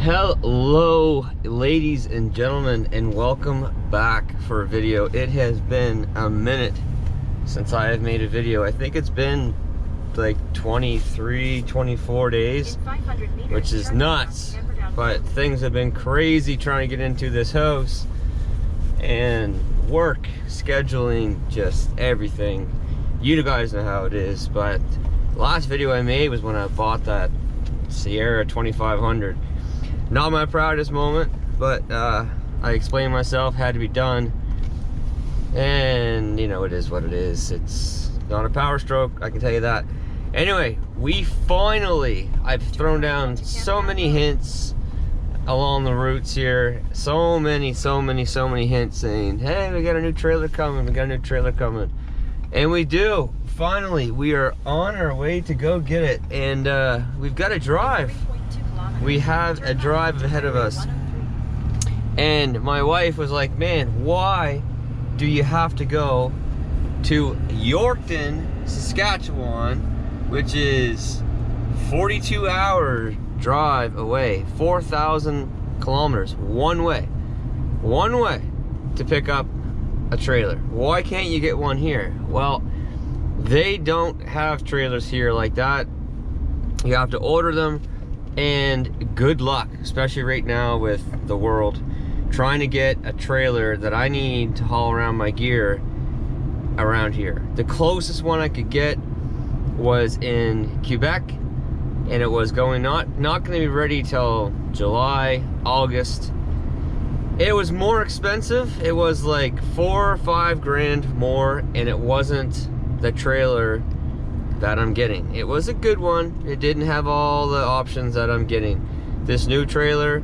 Hello ladies and gentlemen, and welcome back for a video. It has been a minute since I have made a video. I think it's been like 24 days, which is nuts, but things have been crazy trying to get into this house, and work, scheduling, just everything. You guys know how it is. But the last video I made was when I bought that Sierra 2500. Not my proudest moment, but I explained myself, had to be done. And you know, it is what it is. It's not a power stroke, I can tell you that. Anyway, I've thrown down so many hints along the routes here. So many hints saying, hey, we got a new trailer coming, And we do. Finally, we are on our way to go get it. And we've got to drive. We have a drive ahead of us. And my wife was like, man, why do you have to go to Yorkton, Saskatchewan, which is 42-hour drive away, 4,000 kilometers one way to pick up a trailer? Why can't you get one here? Well, they don't have trailers here like that. You have to order them. And good luck, especially right now with the world, trying to get a trailer that I need to haul around my gear around here. The closest one I could get was in Quebec, and it was going not going to be ready till July, August. It was more expensive. It was like 4 or 5 grand more, and it wasn't the trailer that I'm getting. It was a good one. It didn't have all the options that I'm getting. This new trailer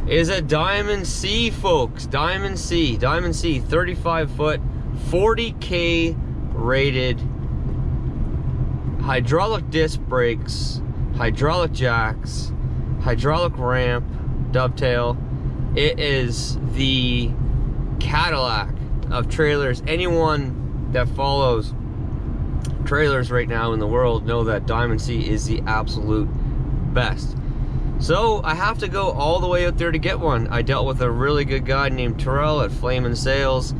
is a Diamond C, folks. Diamond C, 35 foot, 40K rated, hydraulic disc brakes, hydraulic jacks, hydraulic ramp, dovetail. It is the Cadillac of trailers. Anyone that follows trailers right now in the world know that Diamond C is the absolute best. So I have to go all the way out there to get one. I dealt with a really good guy named Terel at Flamin' Sales,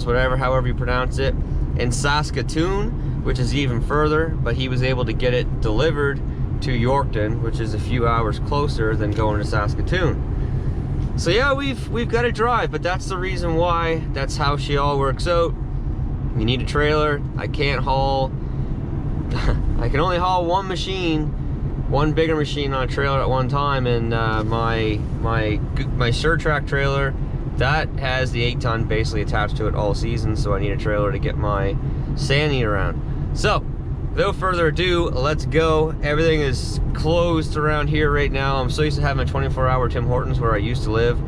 however you pronounce it, in Saskatoon, which is even further, but he was able to get it delivered to Yorkton, which is a few hours closer than going to Saskatoon. So yeah, we've got to drive, but that's the reason why. That's how she all works out. You need a trailer. I can't haul. I can only haul one bigger machine on a trailer at one time, and my Surtrack trailer that has the 8-ton basically attached to it all season. So I need a trailer to get my Sandy around. So without further ado, let's go. Everything is closed around here right now. I'm so used to having a 24-hour Tim Hortons where I used to live,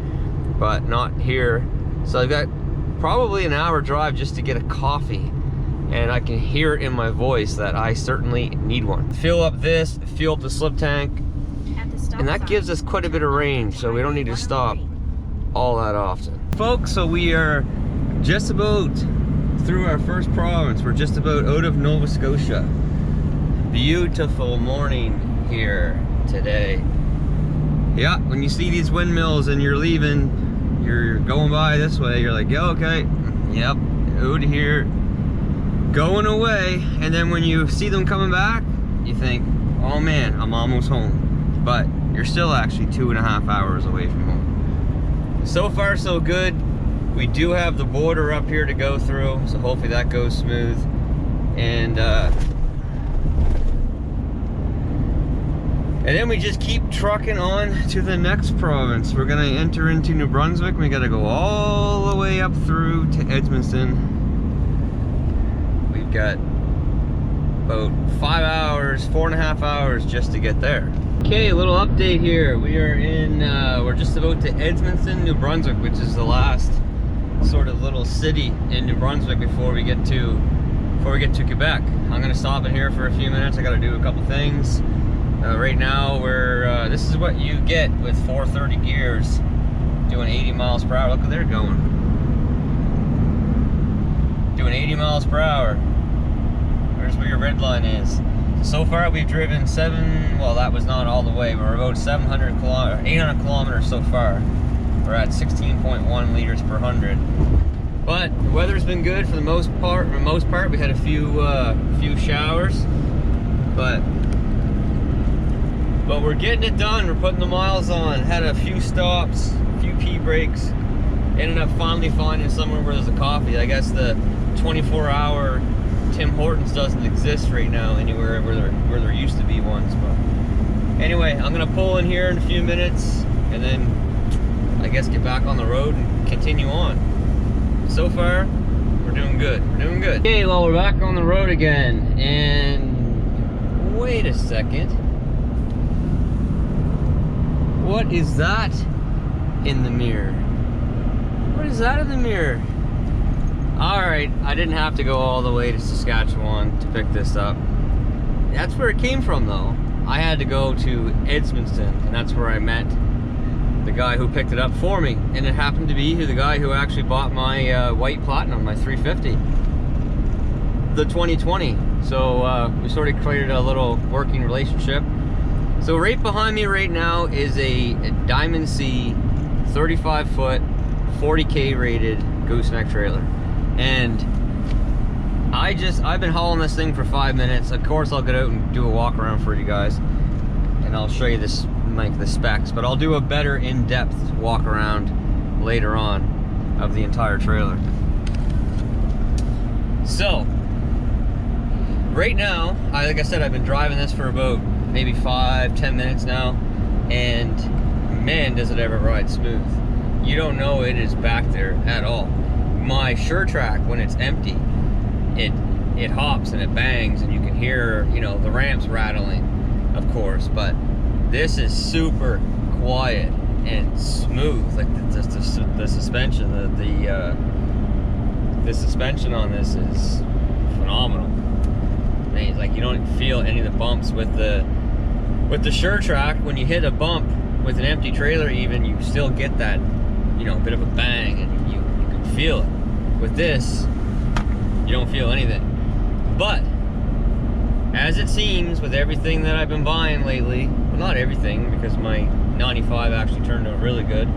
but not here. So I've got probably an hour drive just to get a coffee, and I can hear it in my voice that I certainly need one. Fill up the slip tank, and that gives us quite a bit of range, so we don't need to stop all that often. Folks, so we are just about through our first province. We're just about out of Nova Scotia. Beautiful morning here today. Yeah, when you see these windmills and you're leaving, you're going by this way, you're like, yeah, okay, yep, out of here, going away. And then when you see them coming back, you think, oh man, I'm almost home. But you're still actually 2.5 hours away from home. So far so good. We do have the border up here to go through, so hopefully that goes smooth. And then we just keep trucking on to the next province. We're gonna enter into New Brunswick. We gotta go all the way up through to Edmundston. We've got about 5 hours, 4.5 hours just to get there. Okay, a little update here. We are in, we're just about to Edmundston, New Brunswick, which is the last sort of little city in New Brunswick before we get to Quebec. I'm gonna stop in here for a few minutes. I gotta do a couple things. Right now, this is what you get with 430 gears doing 80 miles per hour. Look where they're going. Doing 80 miles per hour. Where's where your red line is? So far we've driven well, that was not all the way. We're about 800 kilometers so far. We're at 16.1 liters per 100. But the weather's been good for the most part. For the most part, we had a few showers, but we're getting it done. We're putting the miles on. Had a few stops, a few pee breaks. Ended up finally finding somewhere where there's a coffee. I guess the 24-hour Tim Hortons doesn't exist right now anywhere where there used to be ones. But anyway, I'm gonna pull in here in a few minutes, and then I guess get back on the road and continue on. So far, we're doing good. We're doing good. Okay, well, we're back on the road again, and wait a second. What is that in the mirror? What is that in the mirror? Alright, I didn't have to go all the way to Saskatchewan to pick this up. That's where it came from, though. I had to go to Edmundston, and that's where I met the guy who picked it up for me. And it happened to be the guy who actually bought my white Platinum, my 350. The 2020. So we sort of created a little working relationship. So right behind me right now is a Diamond C 35-foot 40K rated gooseneck trailer. And I've been hauling this thing for 5 minutes. Of course I'll get out and do a walk around for you guys, and I'll show you this, like, the specs, but I'll do a better in-depth walk around later on of the entire trailer. So right now, like I said, I've been driving this for about maybe 5-10 minutes now, and man, does it ever ride smooth. You don't know it is back there at all. My SureTrack, when it's empty, it hops and it bangs, and you can hear, you know, the ramps rattling, of course, but this is super quiet and smooth. Like the suspension, the suspension on this is phenomenal. Man, like, you don't feel any of the bumps with the SureTrack. When you hit a bump with an empty trailer, even, you still get that, you know, bit of a bang, and you can feel it. With this, you don't feel anything. But as it seems, with everything that I've been buying lately, well, not everything, because my 95 actually turned out really good,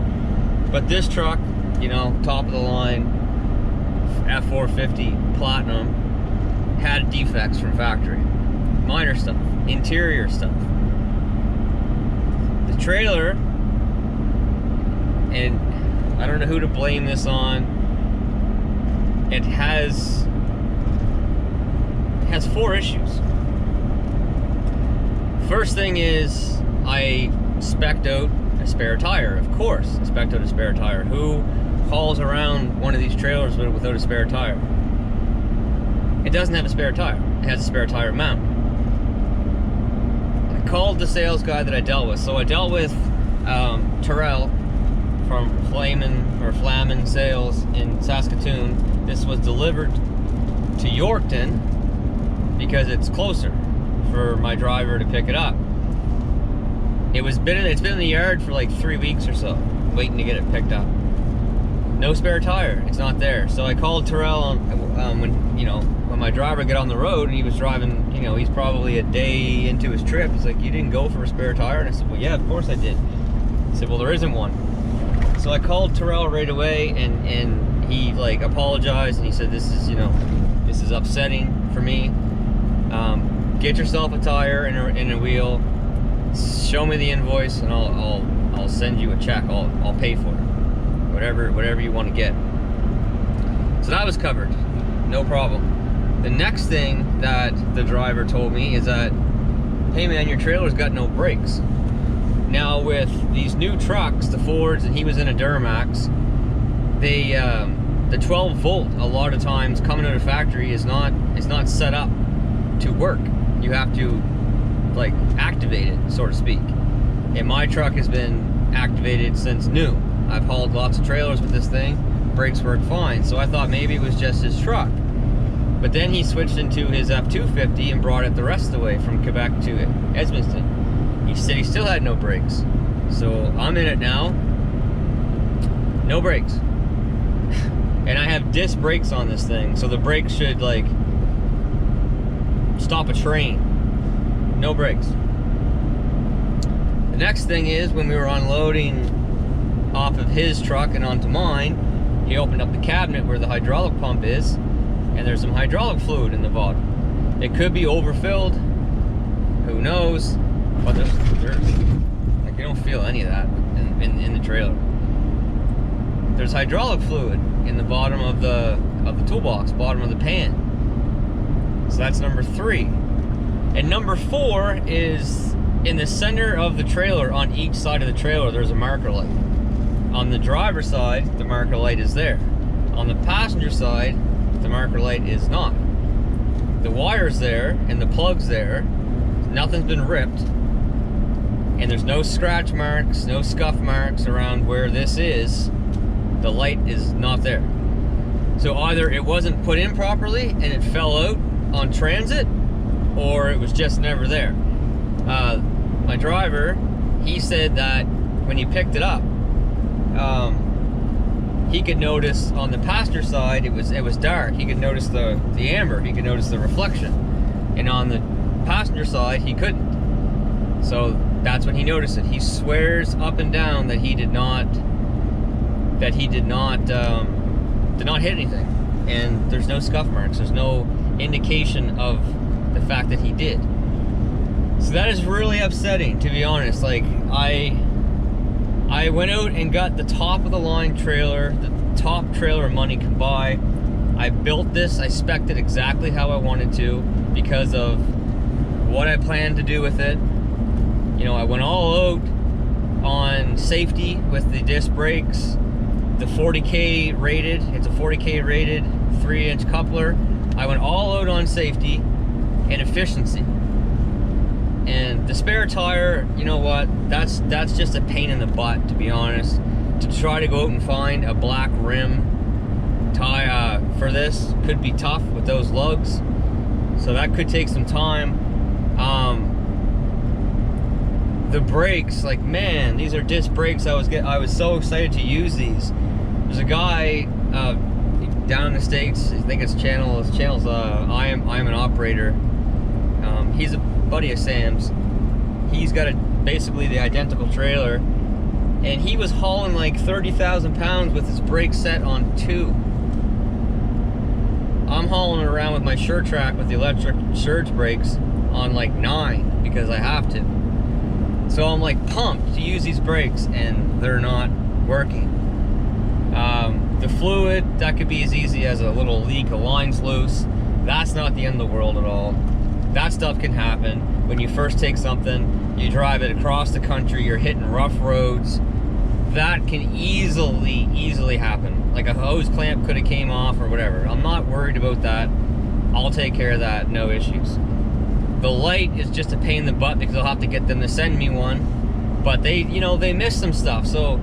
but this truck, you know, top of the line F450 Platinum, had defects from factory. Minor stuff, interior stuff. The trailer, and I don't know who to blame this on, it has 4 issues. First thing is, I spec'd out a spare tire. Of course, I spec'd out a spare tire. Who hauls around one of these trailers without a spare tire? It doesn't have a spare tire. It has a spare tire mount. I called the sales guy that I dealt with. So I dealt with Terel from Flamin Sales in Saskatoon. This was delivered to Yorkton because it's closer for my driver to pick it up. It's been in the yard for like 3 weeks or so, waiting to get it picked up. No spare tire. It's not there. So I called Terel when my driver got on the road, and he was driving. You know, he's probably a day into his trip. He's like, "You didn't go for a spare tire?" And I said, "Well, yeah, of course I did." He said, "Well, there isn't one." So I called Terel right away, and he like apologized, and he said, "This is upsetting for me. Get yourself a tire and a wheel. Show me the invoice, and I'll send you a check. I'll pay for it. Whatever you want to get." So that was covered, no problem. The next thing that the driver told me is that, "Hey man, your trailer's got no brakes." Now with these new trucks, the Fords, and he was in a Duramax, the 12 volt a lot of times coming out of factory is not set up to work. You have to like activate it, so to speak. And my truck has been activated since new. I've hauled lots of trailers with this thing. Brakes work fine. So I thought maybe it was just his truck. But then he switched into his F250 and brought it the rest of the way from Quebec to Edmundston. He said he still had no brakes. So I'm in it now. No brakes. And I have disc brakes on this thing, so the brakes should like stop a train. no brakes. The next thing is, when we were unloading off of his truck and onto mine, he opened up the cabinet where the hydraulic pump is, and there's some hydraulic fluid in the bottom. It could be overfilled, who knows, but there's like, you don't feel any of that in the trailer. There's hydraulic fluid in the bottom of the toolbox, bottom of the pan. So that's number 3. And number 4 is in the center of the trailer. On each side of the trailer, there's a marker light. On the driver's side, the marker light is there. On the passenger side, the marker light is not. The wire's there and the plug's there. Nothing's been ripped. And there's no scratch marks, no scuff marks around where this is. The light is not there. So either it wasn't put in properly and it fell out on transit, or it was just never there. My driver, he said that when he picked it up, he could notice on the passenger side it was dark. He could notice the amber, he could notice the reflection, and on the passenger side he couldn't. So that's when he noticed it. He swears up and down that he did not hit anything, and there's no scuff marks. There's no indication of the fact that he did. So that is really upsetting, to be honest. Like, I went out and got the top of the line trailer, the top trailer money can buy. I built this, I spec'd it exactly how I wanted to because of what I planned to do with it. You know, I went all out on safety with the disc brakes, the 40K rated, it's a 40K rated 3-inch coupler. I went all out on safety and efficiency. And the spare tire, you know what, that's just a pain in the butt, to be honest. To try to go out and find a black rim tire for this could be tough with those lugs. So that could take some time. The brakes, like, man, these are disc brakes. I was so excited to use these. There's a guy down in the States, I think his channel's I am an operator. He's a buddy of Sam's. He's got basically the identical trailer, and he was hauling like 30,000 pounds with his brakes set on 2. I'm hauling it around with my Sure Track with the electric surge brakes on like 9 because I have to. So I'm like pumped to use these brakes, and they're not working. The fluid, that could be as easy as a little leak, a line's loose. That's not the end of the world at all. That stuff can happen when you first take something, you drive it across the country, you're hitting rough roads. That can easily happen. Like a hose clamp could have came off or whatever. I'm not worried about that. I'll take care of that, no issues. The light is just a pain in the butt because I'll have to get them to send me one. But they, you know, they miss some stuff. So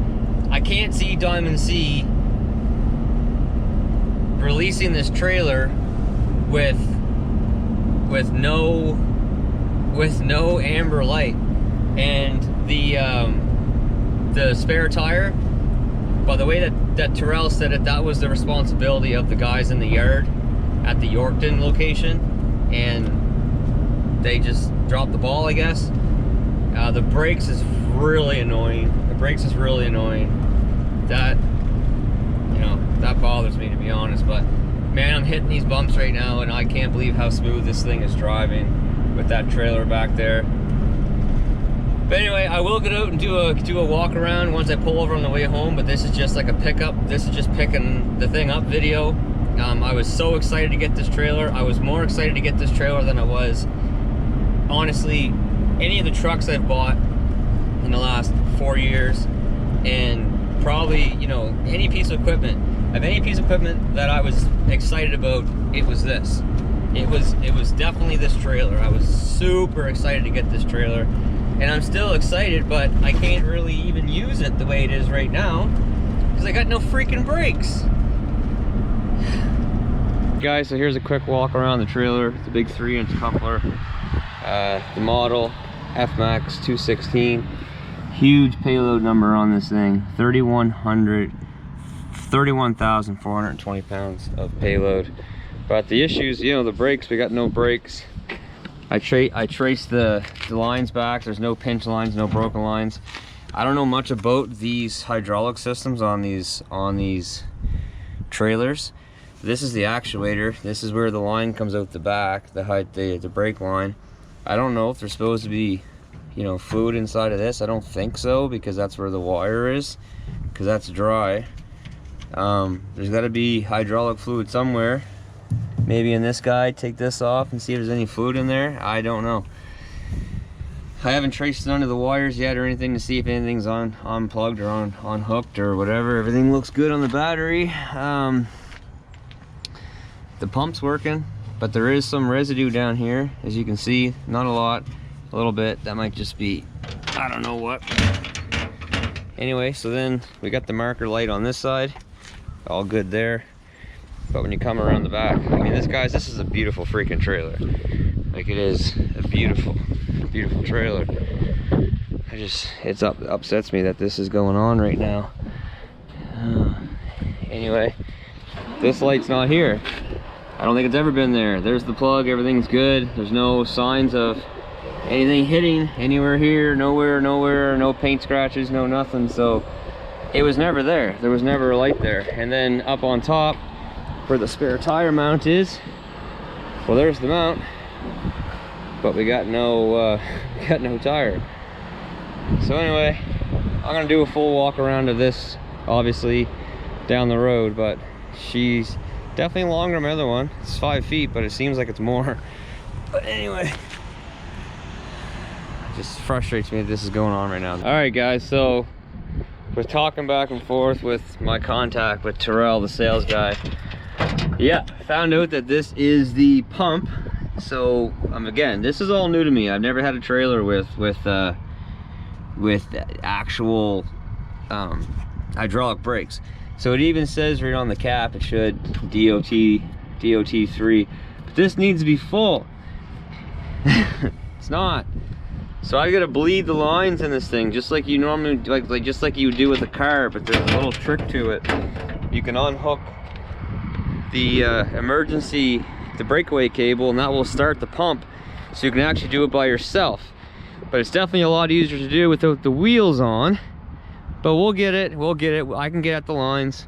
I can't see Diamond C releasing this trailer with no amber light. And the spare tire, by the way that Terel said it, that was the responsibility of the guys in the yard at the Yorkton location, and they just dropped the ball, I guess. The brakes is really annoying. That, you know, that bothers me, to be honest. But man, I'm hitting these bumps right now, and I can't believe how smooth this thing is driving with that trailer back there. But anyway, I will get out and do a walk around once I pull over on the way home, but this is just like a pickup. This is just picking the thing up video. I was so excited to get this trailer. I was more excited to get this trailer than I was, honestly, any of the trucks I've bought in the last 4 years, and probably, you know, any piece of equipment. Of any piece of equipment that I was excited about, it was this. It was definitely this trailer. I was super excited to get this trailer. And I'm still excited, but I can't really even use it the way it is right now because I got no freaking brakes. Guys, so here's a quick walk around the trailer. It's a big 3-inch coupler. The model FMAX216. Huge payload number on this thing. 31,420 pounds of payload. But the issues, you know, the brakes, we got no brakes. I traced the lines back. There's no pinch lines, no broken lines. I don't know much about these hydraulic systems on these trailers. This is the actuator. This is where the line comes out the back, the brake line. I don't know if there's supposed to be, you know, fluid inside of this. I don't think so, because that's where the wire is, because that's dry. There's got to be hydraulic fluid somewhere. Maybe in this guy. Take this off and see if there's any fluid in there. I don't know. I haven't traced none of the wires yet or anything to see if anything's unplugged or unhooked or whatever. Everything looks good on the battery. The pump's working, but there is some residue down here, as you can see. Not a lot, a little bit. That might just be, I don't know what. Anyway, so then we got the marker light on this side, all good there. But when you come around the back, I mean, this is a beautiful freaking trailer. Like, it is a beautiful trailer. It upsets me that this is going on right now. Anyway, this light's not here. I don't think it's ever been there. There's the plug, everything's good. There's no signs of anything hitting anywhere here, nowhere, no paint scratches, no nothing. So it was never there. There was never a light there. And then up on top, where the spare tire mount is, well, there's the mount, but we got no tire. So anyway, I'm gonna do a full walk around of this, obviously down the road, but she's definitely longer than my other one. It's 5 feet, but it seems like it's more. But anyway, it just frustrates me that this is going on right now. All right, guys, so we're talking back and forth with my contact with Terel, the sales guy. Yeah, found out that this is the pump. So again, this is all new to me. I've never had a trailer with actual hydraulic brakes. So it even says right on the cap, it should DOT3, but this needs to be full. It's not. So I gotta bleed the lines in this thing, just like you normally, just like you do with a car, but there's a little trick to it. You can unhook the the breakaway cable, and that will start the pump, so you can actually do it by yourself. But it's definitely a lot easier to do without the wheels on. But we'll get it. I can get at the lines.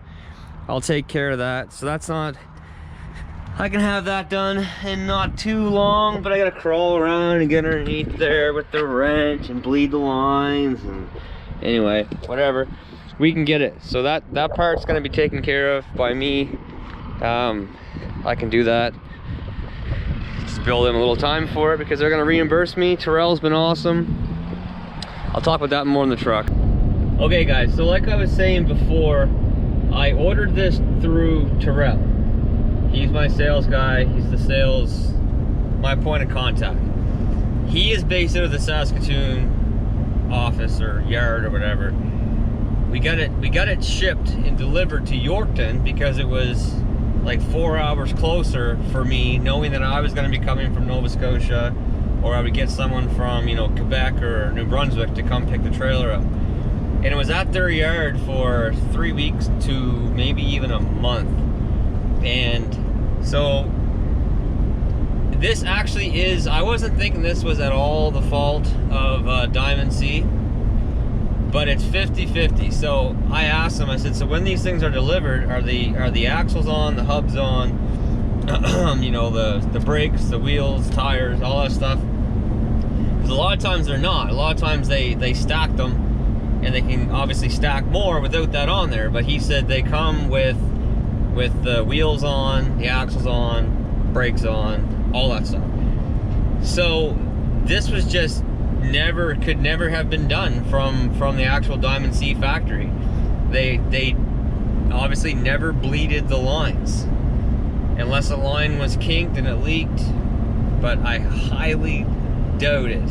I'll take care of that. So that's not, I can have that done in not too long, but I gotta crawl around and get underneath there with the wrench and bleed the lines. And anyway, whatever, we can get it. So that part's gonna be taken care of by me. I can do that. Just bill them a little time for it because they're gonna reimburse me. Terel's been awesome. I'll talk about that more in the truck. Okay guys, so like I was saying before, I ordered this through Terel. He's my sales guy. He's my point of contact. He is based out of the Saskatoon office or yard or whatever. We got it shipped and delivered to Yorkton because it was like 4 hours closer for me, knowing that I was going to be coming from Nova Scotia, or I would get someone from, you know, Quebec or New Brunswick to come pick the trailer up. And it was at their yard for 3 weeks to maybe even a month. And so this actually is, I wasn't thinking this was at all the fault of Diamond C, but it's 50-50. So I asked them, I said, so when these things are delivered, are the axles on, the hubs on, you know, the brakes, the wheels, tires, all that stuff? Because a lot of times they're not. A lot of times they stack them, and they can obviously stack more without that on there. But he said they come with the wheels on, the axles on, brakes on, all that stuff. So this was just could never have been done from the actual Diamond C factory. They obviously never bleeded the lines unless a line was kinked and it leaked, but I highly doubt it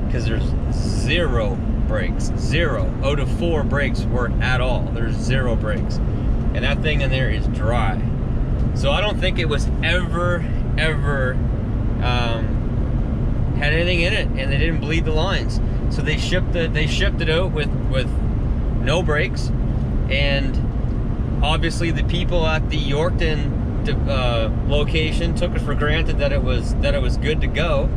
because there's zero brakes. 0 out of 4 brakes work at all. There's 0 brakes, and that thing in there is dry. So I don't think it was ever had anything in it, and they didn't bleed the lines. So they shipped it out with no brakes, and obviously the people at the Yorkton location took it for granted that it was good to go.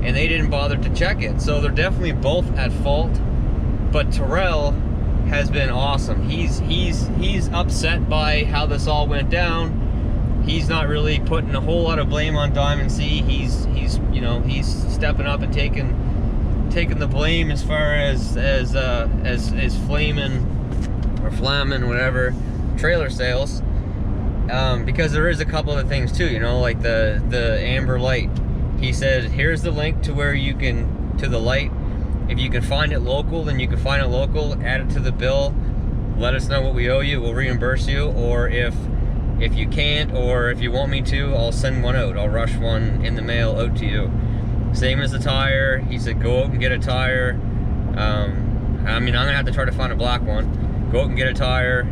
and they didn't bother to check it. So they're definitely both at fault. But Terel has been awesome. He's upset by how this all went down. He's not really putting a whole lot of blame on Diamond C. He's you know, he's stepping up and taking the blame as far as flamming whatever trailer sales, because there is a couple of things too, you know, like the amber light. He said, here's the link to where you can, to the light. If you can find it local, then you can find it local, add it to the bill, let us know what we owe you, we'll reimburse you. Or if you can't, or if you want me to, I'll send one out. I'll rush one in the mail out to you. Same as the tire. He said, go out and get a tire. I mean, I'm gonna have to try to find a black one. Go out and get a tire.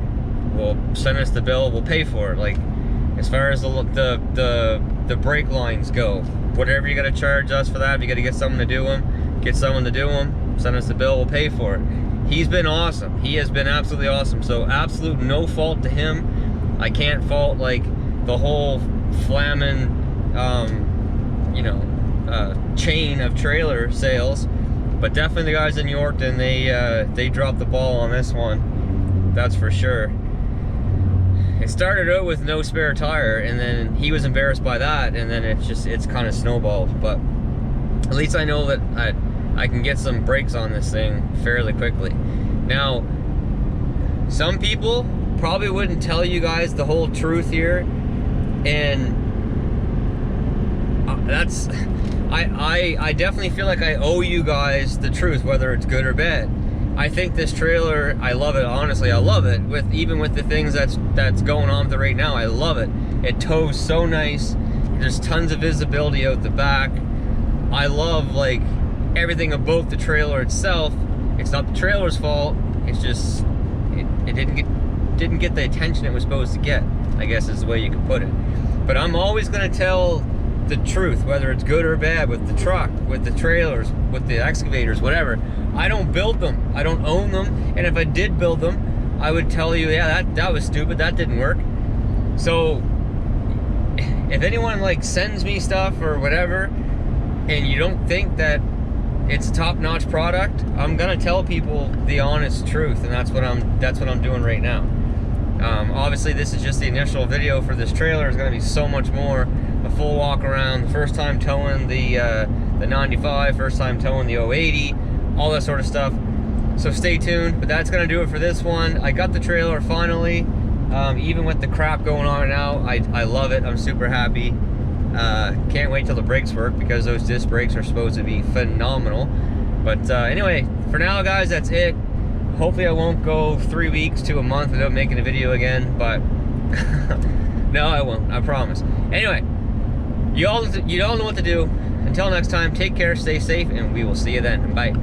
We'll send us the bill. We'll pay for it. Like, as far as the brake lines go, whatever you gotta charge us for that, if you gotta get someone to do them, get someone to do them. Send us the bill. We'll pay for it. He's been awesome. He has been absolutely awesome. So absolute no fault to him. I can't fault like the whole flamming, you know, chain of trailer sales, but definitely the guys in Yorkton, they dropped the ball on this one, that's for sure. It started out with no spare tire, and then he was embarrassed by that, and then it's kind of snowballed. But at least I know that I can get some brakes on this thing fairly quickly. Now, some people probably wouldn't tell you guys the whole truth here, and that's I definitely feel like I owe you guys the truth, whether it's good or bad. I think this trailer, I love it. Honestly, I love it. Even with the things that's going on with it right now, I love it. It tows so nice. There's tons of visibility out the back. I love like everything about the trailer itself. It's not the trailer's fault. It's just it didn't get the attention it was supposed to get, I guess is the way you could put it. But I'm always gonna tell the truth, whether it's good or bad, with the truck, with the trailers, with the excavators, whatever. I don't build them. I don't own them. And if I did build them, I would tell you, yeah, that was stupid. That didn't work. So if anyone like sends me stuff or whatever, and you don't think that it's a top-notch product, I'm gonna tell people the honest truth, and that's what I'm doing right now. Obviously, this is just the initial video for this trailer. It's gonna be so much more. A full walk around, the first time towing the 95, first time towing the 080, all that sort of stuff. So stay tuned. But that's gonna do it for this one. I got the trailer finally. Even with the crap going on now, I love it. I'm super happy. Can't wait till the brakes work, because those disc brakes are supposed to be phenomenal. But anyway, for now, guys, that's it. Hopefully I won't go 3 weeks to a month without making a video again, but no, I won't, I promise. Anyway, you all know what to do. Until next time, take care, stay safe, and we will see you then. Bye.